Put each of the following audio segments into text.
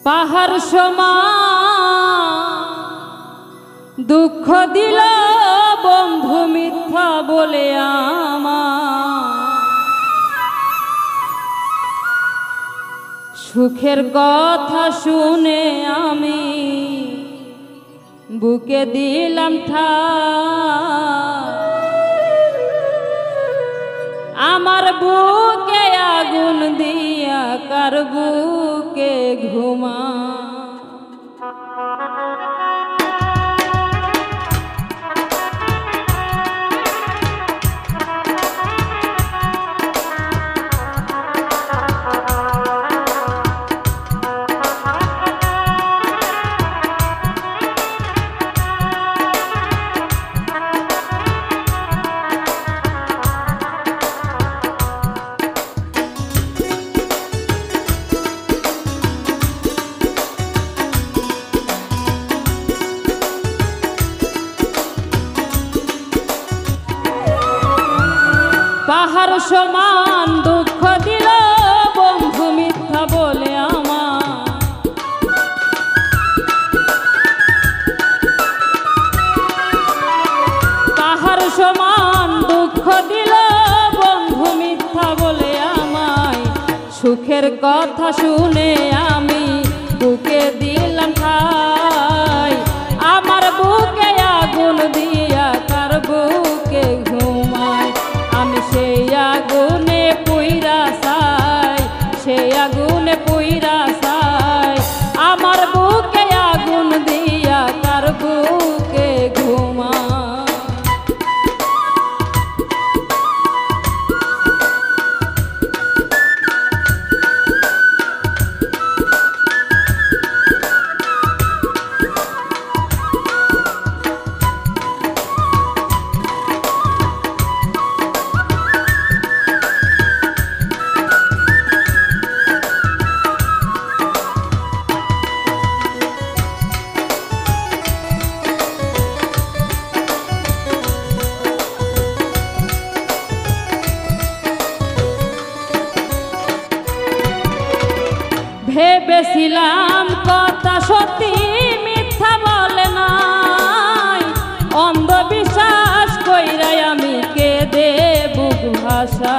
পাহাড় সমান দুঃখ দিল বন্ধু মিথ্যা বলে আমার সুখের কথা শুনে আমি বুকে দিলাম ঠাই আমার বুকে আগুন দিয়া কার বুকে ঘুমা পাহাড় সমান দুঃখ দিল বন্ধু মিথ্যা বলে আমার পাহাড় সমান দুঃখ দিল বন্ধু মিথ্যা বলে আমায় সুখের কথা শুনে আমি বুকে দিলাম ঠাই আমার বুকে আগুন দিয়া কার বুকে ঘুমায় আমি সেই আগুনে পুইরা চাই সেই আগুনে পুইরা চাই আমার বুকে আগুন দিয়া কার বুকে ঘুমা ভেবেছিলাম কথা সত্যি মিথ্যা বলে নাই অন্ধবিশ্বাস কইরাই আমি কেঁদে বুক ভাষা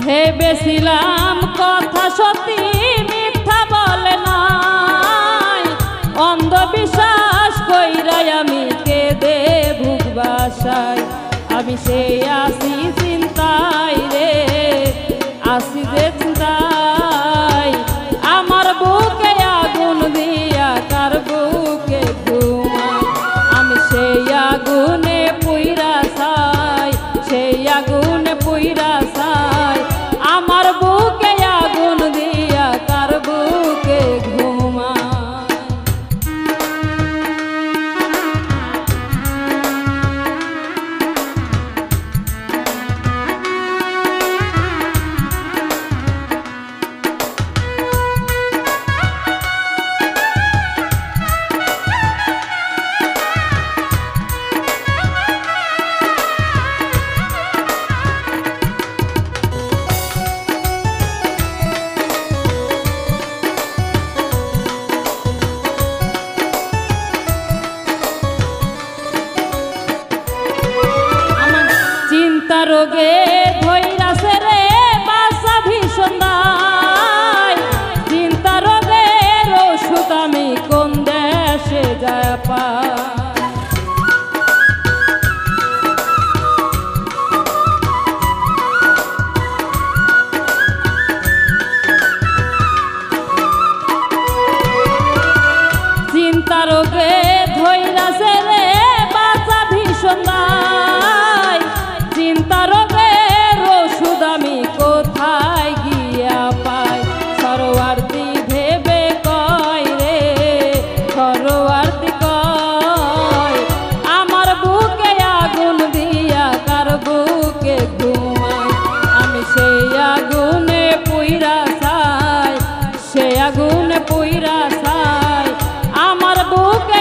ভেবেছিলাম কথা সত্যি মিথ্যা বলে না অন্ধবিশ্বাস কইরাই আমি কেঁদে বুক বাসাই আমি সেই আসি চিন্তাই রে আসি যে চিন্তাই আমার বুকে আগুন দিয়া কার বুকে ঘুমাই আমি সেই আগুনে পুইরা চাই সেই আগুনে পুইরা চাই আমার বুকে আগুন দিয়া কার বুকে ঘুমাই রোগে ধইরাছে রে বাসা ভীষণ দায় চিন্তা রোগের ওষুধ আমি কোন দেশে যায় পাই চিন্তা রোগে ধইরাছে রে বাসা ভীষণ দায় চিন্তা রোগের ওষুধ আমি কোথায় গিয়া পাই সরোয়ার্দি ভেবে কয় রে সরোয়ার্দি কয় আমার বুকে আগুন দিয়া কার বুকে ঘুমাই আমি সেই আগুনে পুইরা চাই সেই আগুনে পুইরা চাই আমার বুকে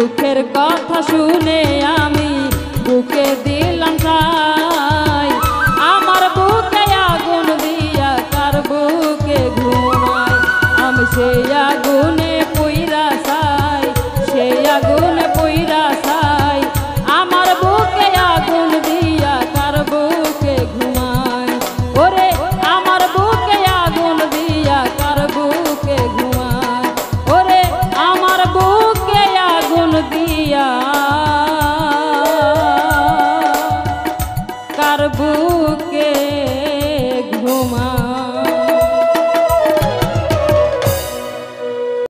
দুঃখের কথা শুনে আমি বুকে